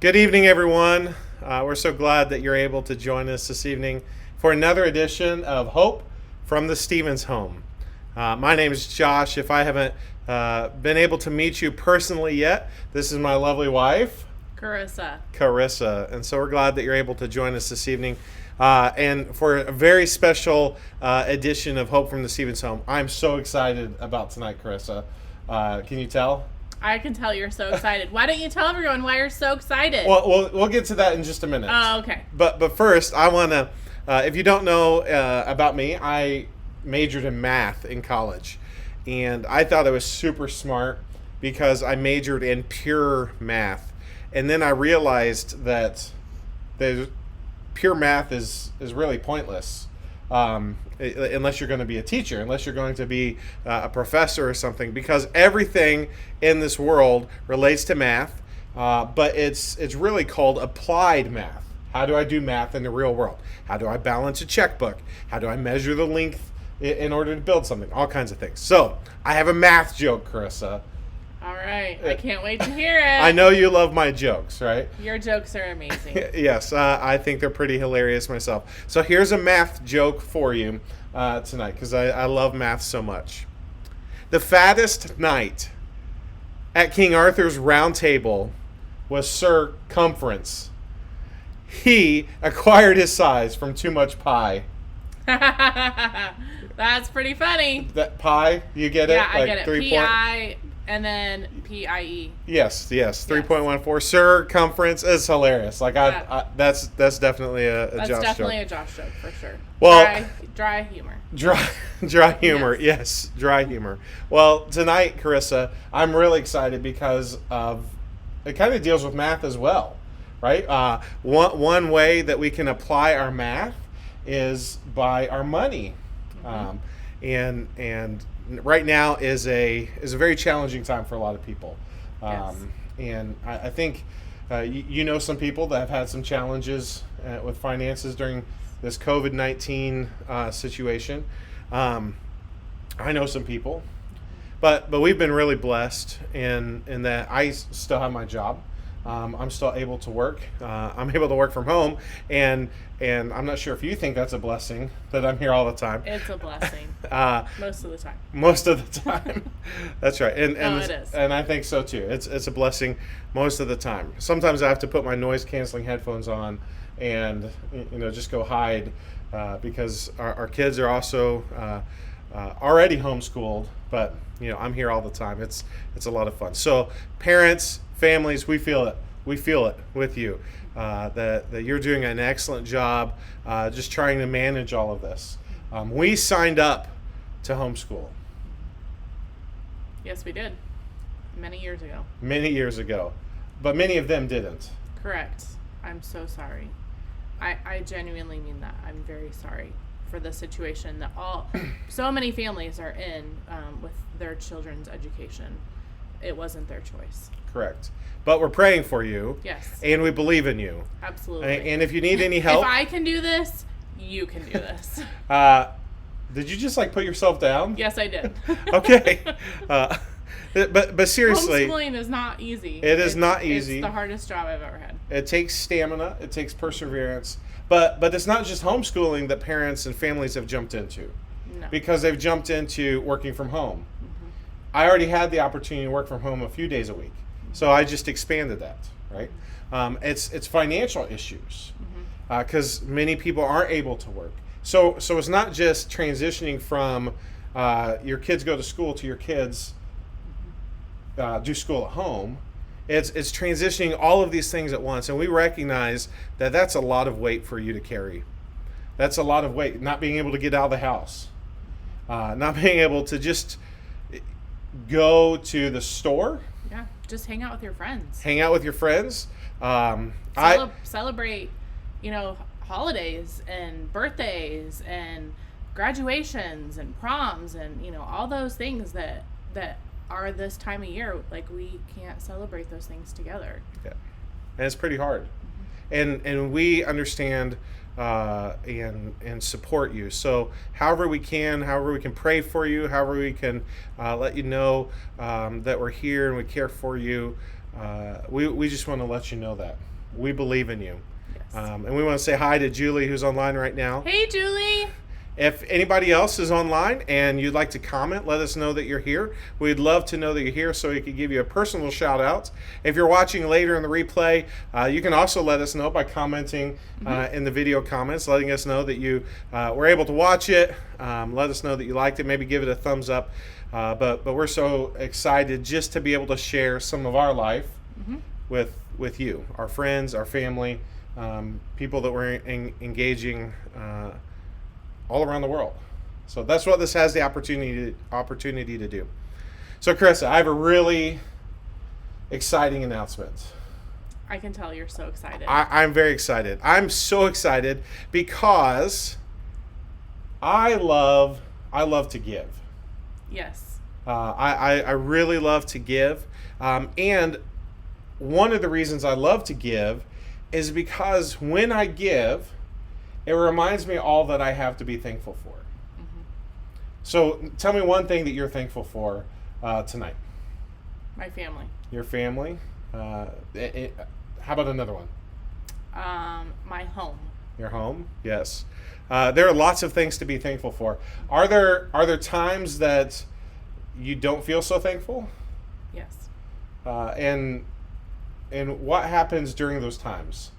Good evening, everyone. We're so glad that you're able to join us this evening for another edition of Hope from the Stevens Home. My name is Josh. If I haven't been able to meet you personally yet, this is my lovely wife, Carissa. And so we're glad that you're able to join us this evening. And for a very special edition of Hope from the Stevens Home, I'm so excited about tonight, Carissa. Can you tell? I can tell you're so excited. Why don't you tell everyone why you're so excited? Well, we'll get to that in just a minute. Oh, okay. But first, I want to, if you don't know about me, I majored in math in college. And I thought I was super smart because I majored in pure math. And then I realized that the pure math is really pointless. Unless you're going to be a teacher, unless you're going to be a professor or something, because everything in this world relates to math, but it's really called applied math. How do I do math in the real world? How do I balance a checkbook? How do I measure the length in order to build something? All kinds of things. So I have a math joke, Carissa. All right. I can't wait to hear it. I know you love my jokes, right? Your jokes are amazing. Yes, I think they're pretty hilarious myself. So here's a math joke for you tonight, because I love math so much. The fattest knight at King Arthur's round table was Sir Cumference. He acquired his size from too much pie. That's pretty funny. That pie, you get it? Yeah, I like get it. 3 P-I and then P-I-E. Yes, 3.14. Sir Cumference is hilarious. Like that's definitely a That's Josh definitely joke. a Josh joke for sure. Well, dry humor. Dry humor. Yes, dry humor. Well, tonight, Carissa, I'm really excited because of it kind of deals with math as well, right? One way that we can apply our math is by our money. Mm-hmm. And right now is a very challenging time for a lot of people. Yes. And I think you know some people that have had some challenges with finances during this COVID-19 situation. I know some people, but we've been really blessed in that I still have my job. I'm still able to work. I'm able to work from home, and I'm not sure if you think that's a blessing that I'm here all the time. It's a blessing. Most of the time. Most of the time. That's right. And it is. And I think so too. It's a blessing most of the time. Sometimes I have to put my noise canceling headphones on and just go hide because our kids are also already homeschooled, but I'm here all the time. It's a lot of fun. So parents, families, we feel it. We feel it with you. That you're doing an excellent job just trying to manage all of this. We signed up to homeschool. Yes, we did. Many years ago. Many years ago. But many of them didn't. Correct. I'm so sorry. I genuinely mean that. I'm very sorry for the situation that so many families are in with their children's education. It wasn't their choice. Correct. But we're praying for you. Yes. And we believe in you. Absolutely. And if you need any help. If I can do this, you can do this. Did you just put yourself down? Yes, I did. Okay. But seriously. Homeschooling is not easy. It's not easy. It's the hardest job I've ever had. It takes stamina. It takes perseverance. But it's not just homeschooling that parents and families have jumped into. No. Because they've jumped into working from home. Mm-hmm. I already had the opportunity to work from home a few days a week. So I just expanded that, right? It's financial issues because many people aren't able to work. So it's not just transitioning from your kids go to school to your kids do school at home. It's transitioning all of these things at once, and we recognize that that's a lot of weight for you to carry. That's a lot of weight, not being able to get out of the house, not being able to just go to the store. Yeah, just hang out with your friends. Hang out with your friends. Celebrate, holidays and birthdays and graduations and proms and all those things that are this time of year. Like, we can't celebrate those things together. Yeah, and it's pretty hard. And we understand and support you. So however we can pray for you, however we can let you know that we're here and we care for you. We just want to let you know that. We believe in you. Yes. And we want to say hi to Julie, who's online right now. Hey, Julie. If anybody else is online and you'd like to comment, let us know that you're here. We'd love to know that you're here so we could give you a personal shout out. If you're watching later in the replay, you can also let us know by commenting in the video comments, letting us know that you were able to watch it. Let us know that you liked it. Maybe give it a thumbs up. But we're so excited just to be able to share some of our life with you, our friends, our family, people that we're engaging all around the world. So that's what this has the opportunity to do. So Carissa, I have a really exciting announcement. I can tell you're so excited. I'm very excited. I'm so excited because I love to give. Yes. I really love to give. And one of the reasons I love to give is because when I give, it reminds me all that I have to be thankful for. So tell me one thing that you're thankful for tonight. My family. Your family. How about another one? My home. Your home. Yes. There are lots of things to be thankful for. Are there times that you don't feel so thankful? Yes. And what happens during those times?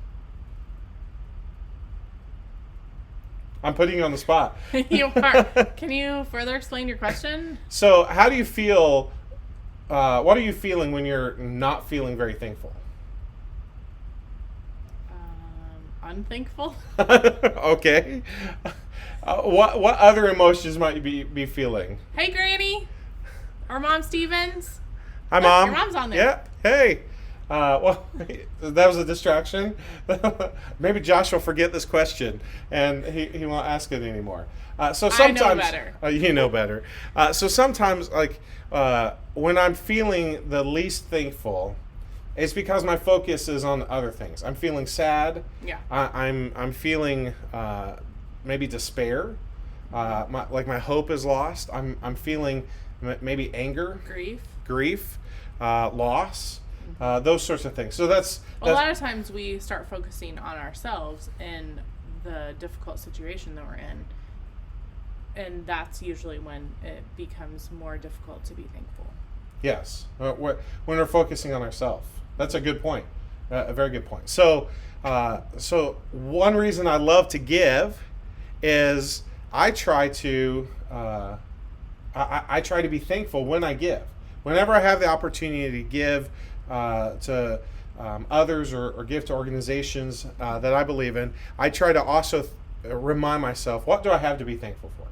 I'm putting you on the spot. You are. Can you further explain your question? So how do you feel, what are you feeling when you're not feeling very thankful? Unthankful. Okay. What other emotions might you be feeling? Hey, Granny. Or Mom Stevens. Hi, Look, Mom. your mom's on there. Yeah. Hey. Well, that was a distraction. Maybe Josh will forget this question and he won't ask it anymore. So sometimes I know better. You know better. So sometimes, like when I'm feeling the least thankful, it's because my focus is on other things. I'm feeling sad. Yeah. I'm feeling maybe despair. My hope is lost. I'm feeling maybe anger, grief, loss. Those sorts of things. So that's a lot of times we start focusing on ourselves in the difficult situation that we're in, and that's usually when it becomes more difficult to be thankful. Yes, when we're focusing on ourselves. That's a good point. A very good point. So one reason I love to give is I try to be thankful when I give. Whenever I have the opportunity to give to others or give to organizations that I believe in, I try to also remind myself, what do I have to be thankful for?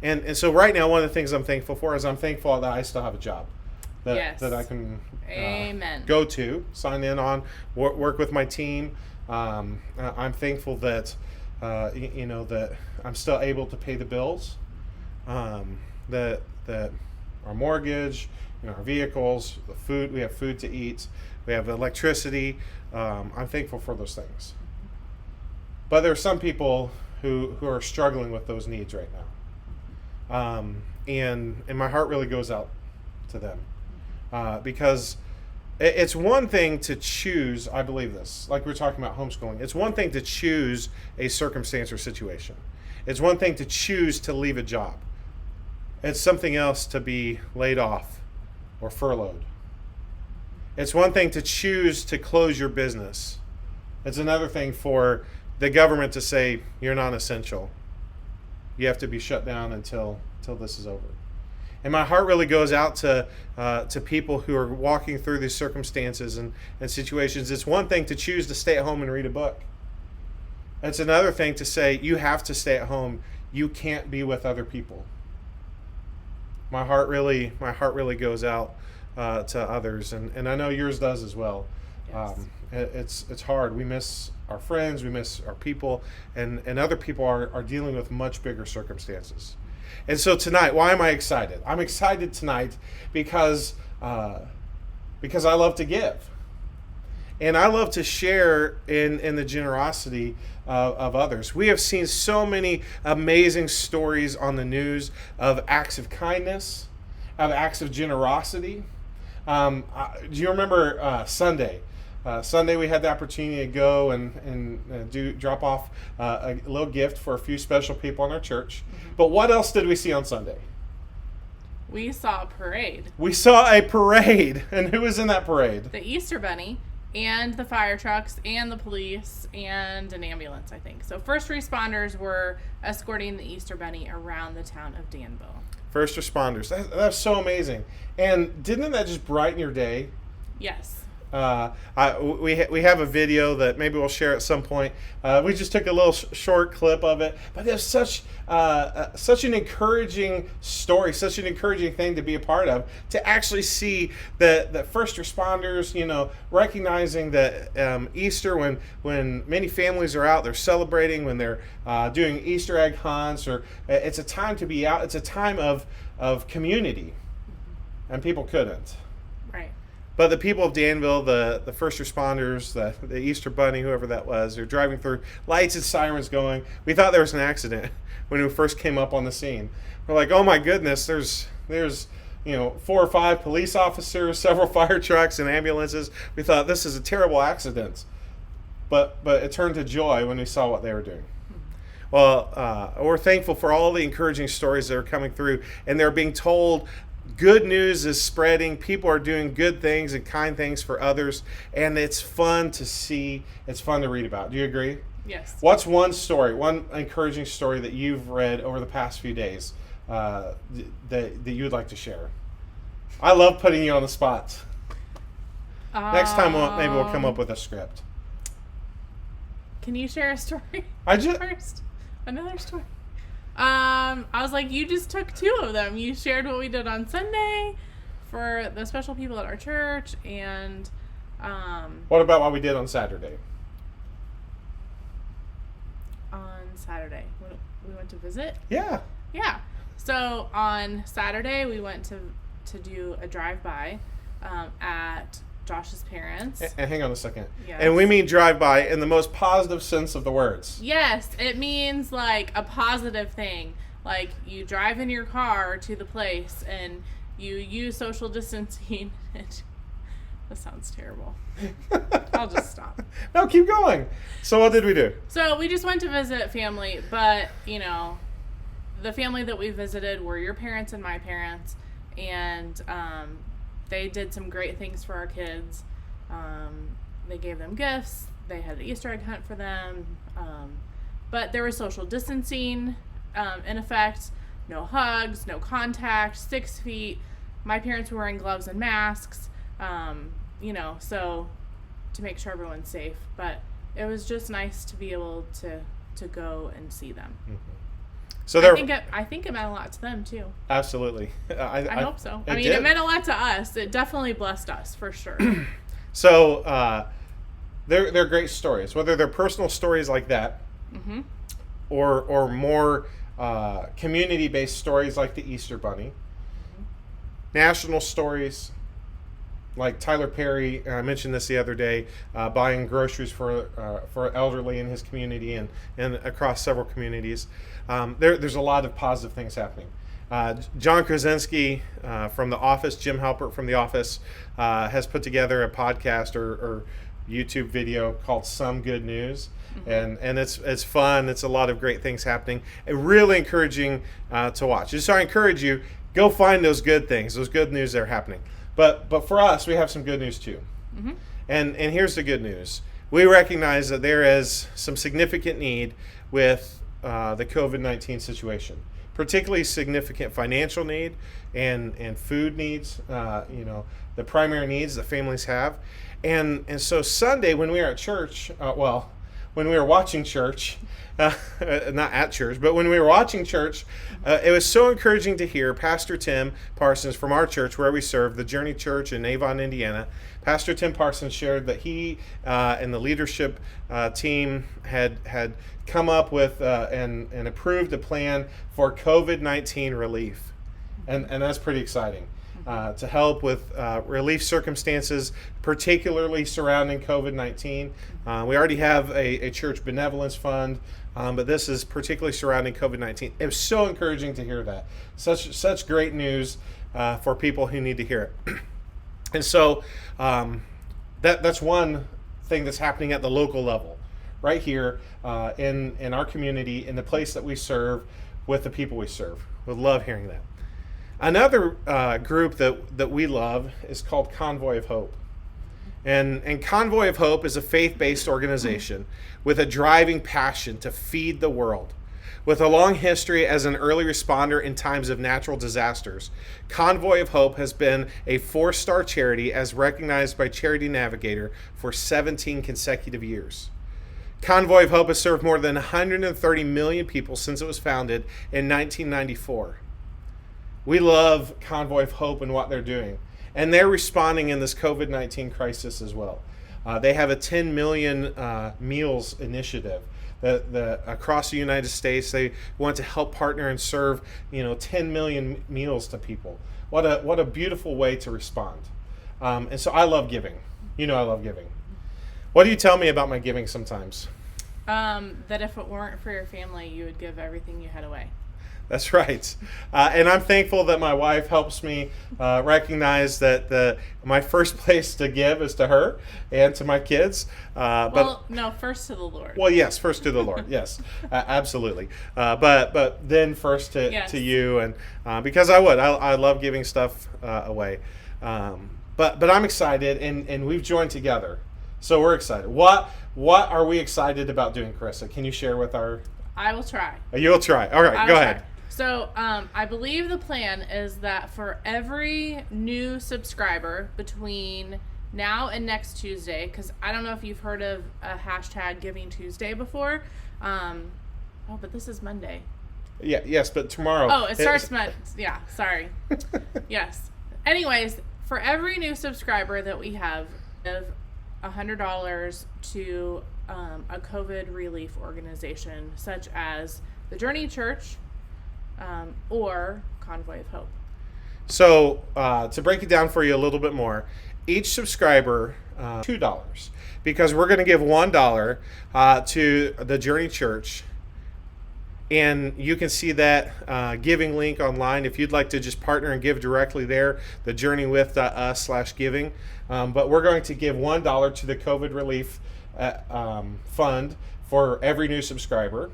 And so right now, one of the things I'm thankful for is I'm thankful that I still have a job that I can go to, sign in on, work with my team. I'm thankful that that I'm still able to pay the bills, that our mortgage, our vehicles, the food, we have food to eat, we have electricity. I'm thankful for those things. But there are some people who are struggling with those needs right now. And my heart really goes out to them. Because it's one thing to choose, I believe this, like we're talking about homeschooling, it's one thing to choose a circumstance or situation. It's one thing to choose to leave a job. It's something else to be laid off or furloughed. It's one thing to choose to close your business. It's another thing for the government to say, you're not essential. You have to be shut down until this is over. And my heart really goes out to people who are walking through these circumstances and situations. It's one thing to choose to stay at home and read a book. It's another thing to say, you have to stay at home. You can't be with other people. My heart really goes out to others, and I know yours does as well. Yes. It's hard. We miss our friends, we miss our people, and other people are dealing with much bigger circumstances. And so tonight, why am I excited? I'm excited tonight because I love to give. And I love to share in the generosity of others. We have seen so many amazing stories on the news of acts of kindness, of acts of generosity. Do you remember Sunday? Sunday we had the opportunity to go and drop off a little gift for a few special people in our church. But what else did we see on Sunday? We saw a parade. We saw a parade. And who was in that parade? The Easter Bunny and the fire trucks and the police and an ambulance, I think. So first responders were escorting the Easter Bunny around the town of Danville. First responders. That's so amazing. And didn't that just brighten your day? Yes. We have a video that maybe we'll share at some point. We just took a little short clip of it, but there's such an encouraging story, such an encouraging thing to be a part of. To actually see that first responders, recognizing that Easter, when many families are out, they're celebrating, when they're doing Easter egg hunts, or it's a time to be out. It's a time of community, and people couldn't. Right. But the people of Danville, the first responders, the Easter Bunny, whoever that was, they're driving through, lights and sirens going. We thought there was an accident when we first came up on the scene. We're like, oh my goodness, there's 4 or 5 police officers, several fire trucks and ambulances. We thought this is a terrible accident. But it turned to joy when we saw what they were doing. Well, we're thankful for all the encouraging stories that are coming through, and they're being told. Good news is spreading. People are doing good things and kind things for others, and it's fun to see. It's fun to read about. Do you agree? Yes. What's one encouraging story that you've read over the past few days that you'd like to share? I love putting you on the spot. Next time, maybe we'll come up with a script. Can you share a story? First, another story. I was like, you just took 2 of them. You shared what we did on Sunday for the special people at our church, and what about what we did on Saturday? On Saturday, we went to visit. Yeah. So on Saturday, we went to do a drive-by at Josh's parents. And hang on a second. Yes. And we mean drive-by in the most positive sense of the words. Yes, it means like a positive thing. Like you drive in your car to the place and you use social distancing. That sounds terrible. I'll just stop. No, keep going. So what did we do? So we just went to visit family, but the family that we visited were your parents and my parents, and they did some great things for our kids. They gave them gifts. They had an Easter egg hunt for them. But there was social distancing in effect. No hugs, no contact, 6 feet. My parents were wearing gloves and masks, so to make sure everyone's safe. But it was just nice to be able to go and see them. Mm-hmm. So I think it meant a lot to them too. Absolutely. I hope so. It meant a lot to us. It definitely blessed us for sure. So they're great stories, whether they're personal stories like that, mm-hmm. or more community-based stories like the Easter Bunny, mm-hmm. national stories like Tyler Perry. I mentioned this the other day, buying groceries for elderly in his community and across several communities. There's a lot of positive things happening. John Krasinski from The Office, Jim Halpert from The Office, has put together a podcast or YouTube video called Some Good News. Mm-hmm. And it's fun. It's a lot of great things happening. And really encouraging to watch. Just so I encourage you, go find those good things, those good news that are happening. But for us, we have some good news too. Mm-hmm. And here's the good news. We recognize that there is some significant need with the COVID-19 situation, particularly significant financial need and food needs, the primary needs that families have. And so Sunday when we were at church, when we were watching church, not at church, but when we were watching church, it was so encouraging to hear Pastor Tim Parsons from our church where we serve, the Journey Church in Avon, Indiana. Pastor Tim Parsons shared that he and the leadership team had come up with and approved a plan for COVID-19 relief. And that's pretty exciting. To help with relief circumstances, particularly surrounding COVID-19. We already have a church benevolence fund, but this is particularly surrounding COVID-19. It was so encouraging to hear that. Such great news for people who need to hear it. And so that's one thing that's happening at the local level, right here in our community, in the place that we serve, with the people we serve. We love hearing that. Another group that we love is called Convoy of Hope. And Convoy of Hope is a faith-based organization with a driving passion to feed the world. With a long history as an early responder in times of natural disasters, Convoy of Hope has been a 4-star charity as recognized by Charity Navigator for 17 consecutive years. Convoy of Hope has served more than 130 million people since it was founded in 1994. We love Convoy of Hope and what they're doing. And they're responding in this COVID-19 crisis as well. They have a 10 million meals initiative that across the United States. They want to help partner and serve 10 million meals to people. What a beautiful way to respond. And so I love giving. I love giving. What do you tell me about my giving sometimes? That if it weren't for your family, you would give everything you had away. That's right. And I'm thankful that my wife helps me recognize that my first place to give is to her and to my kids. First to the Lord. Well, yes, first to the Lord. Yes, absolutely. But then first to you, and because I love giving stuff away. But I'm excited, and we've joined together, so we're excited. What are we excited about doing, Carissa? Can you share with our? I will try. You'll try. All right, go ahead. So I believe the plan is that for every new subscriber between now and next Tuesday, because I don't know if you've heard of a hashtag Giving Tuesday before. But this is Monday. Yeah. Yes, but tomorrow. Oh, it starts Monday. Yeah. Sorry. Yes. Anyways, for every new subscriber that we have, give $100 to a COVID relief organization such as the Journey Church or Convoy of Hope. So to break it down for you a little bit more, each subscriber $2, because we're going to give $1 to the Journey Church. And you can see that giving link online if you'd like to just partner and give directly there, thejourneywith.us/giving. But we're going to give $1 to the COVID relief fund for every new subscriber.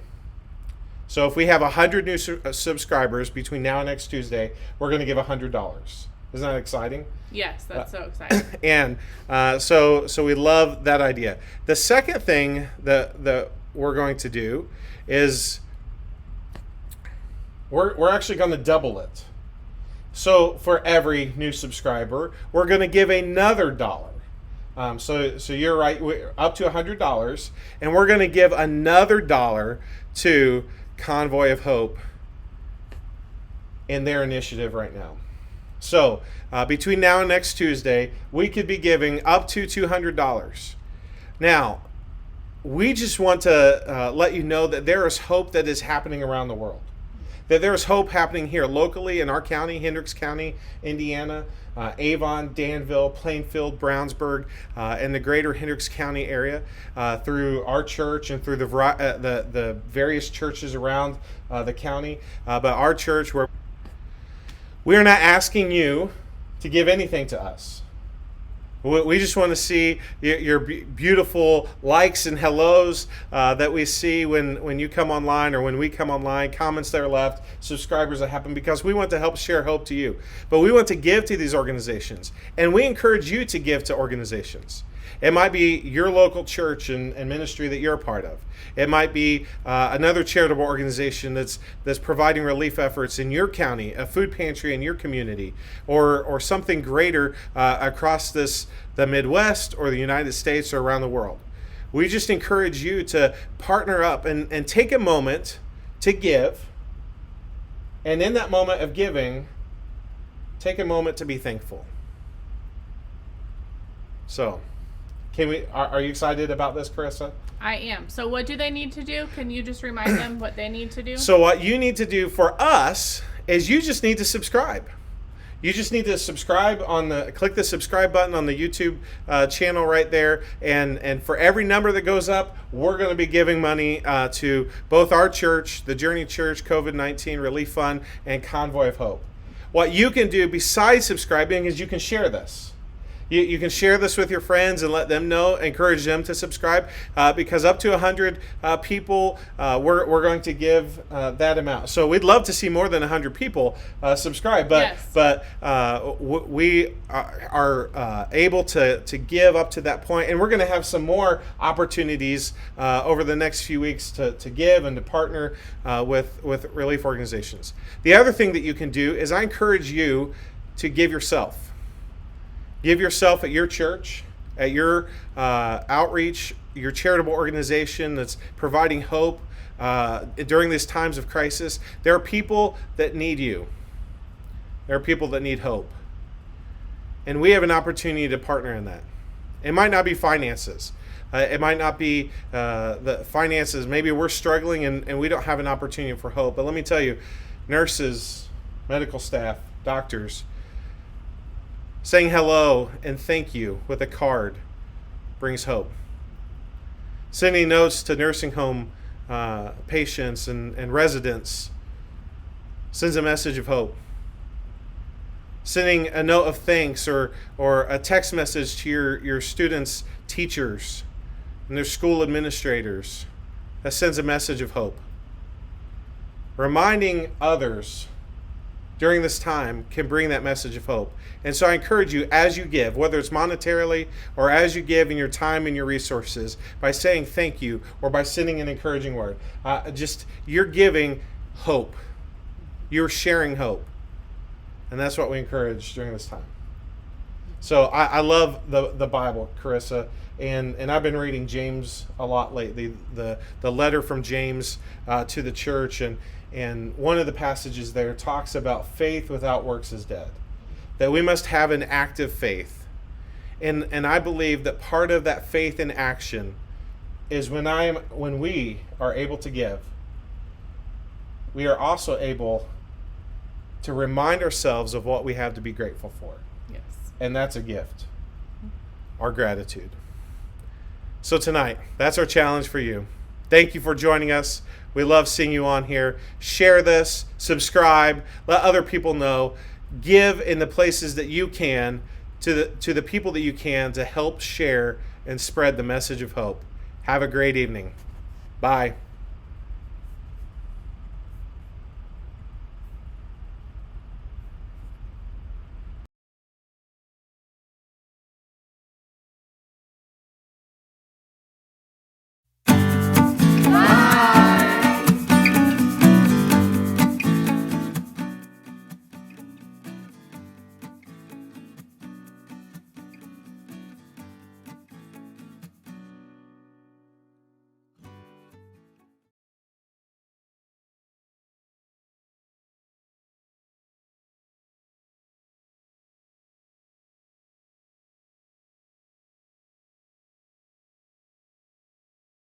So if we have 100 new subscribers between now and next Tuesday, we're going to give $100. Isn't that exciting? Yes, that's so exciting. And so we love that idea. The second thing that we're going to do is we're actually going to double it. So for every new subscriber, we're going to give another $1. So you're right, we're up to $100, and we're going to give another $1 to Convoy of Hope in their initiative right now. So between now and next Tuesday, we could be giving up to $200. Now, we just want to let you know that there is hope that is happening around the world. That there is hope happening here locally in our county, Hendricks County, Indiana, Avon, Danville, Plainfield, Brownsburg, and the greater Hendricks County area through our church and through the various churches around the county. But our church, we are not asking you to give anything to us. We just want to see your beautiful likes and hellos that we see when you come online or when we come online, comments that are left, subscribers that happen, because we want to help share hope to you. But we want to give to these organizations, and we encourage you to give to organizations. It might be your local church and ministry that you're a part of. It might be another charitable organization that's providing relief efforts in your county, a food pantry in your community, or something greater across the Midwest or the United States or around the world. We just encourage you to partner up and take a moment to give. And in that moment of giving, take a moment to be thankful. So, are you excited about this, Carissa? I am. So what do they need to do? Can you just remind them what they need to do? So what you need to do for us is you just need to subscribe. You just need to subscribe click the subscribe button on the YouTube channel right there. And for every number that goes up, we're going to be giving money to both our church, the Journey Church COVID-19 Relief Fund, and Convoy of Hope. What you can do besides subscribing is you can share this. You can share this with your friends and let them know, encourage them to subscribe, because up to 100 people, we're going to give that amount. So we'd love to see more than 100 people subscribe, but we are able to give up to that point, and we're going to have some more opportunities over the next few weeks to give and to partner with relief organizations. The other thing that you can do is I encourage you to give yourself. Give yourself at your church, at your outreach, your charitable organization that's providing hope during these times of crisis. There are people that need you. There are people that need hope. And we have an opportunity to partner in that. It might not be finances. It might not be the finances. Maybe we're struggling and we don't have an opportunity for hope. But let me tell you, nurses, medical staff, doctors, saying hello and thank you with a card brings hope. Sending notes to nursing home patients and residents sends a message of hope. Sending a note of thanks or a text message to your students' teachers and their school administrators, that sends a message of hope. Reminding others during this time can bring that message of hope. And so I encourage you, as you give, whether it's monetarily or as you give in your time and your resources, by saying thank you or by sending an encouraging word, you're giving hope. You're sharing hope. And that's what we encourage during this time. So I love the Bible, Carissa, and I've been reading James a lot lately, the letter from James to the church, and one of the passages there talks about faith without works is dead. That we must have an active faith. And I believe that part of that faith in action is when we are able to give, we are also able to remind ourselves of what we have to be grateful for. Yes. And that's a gift. Our gratitude. So tonight, that's our challenge for you. Thank you for joining us. We love seeing you on here. Share this, subscribe, let other people know. Give in the places that you can to the people that you can to help share and spread the message of hope. Have a great evening. Bye.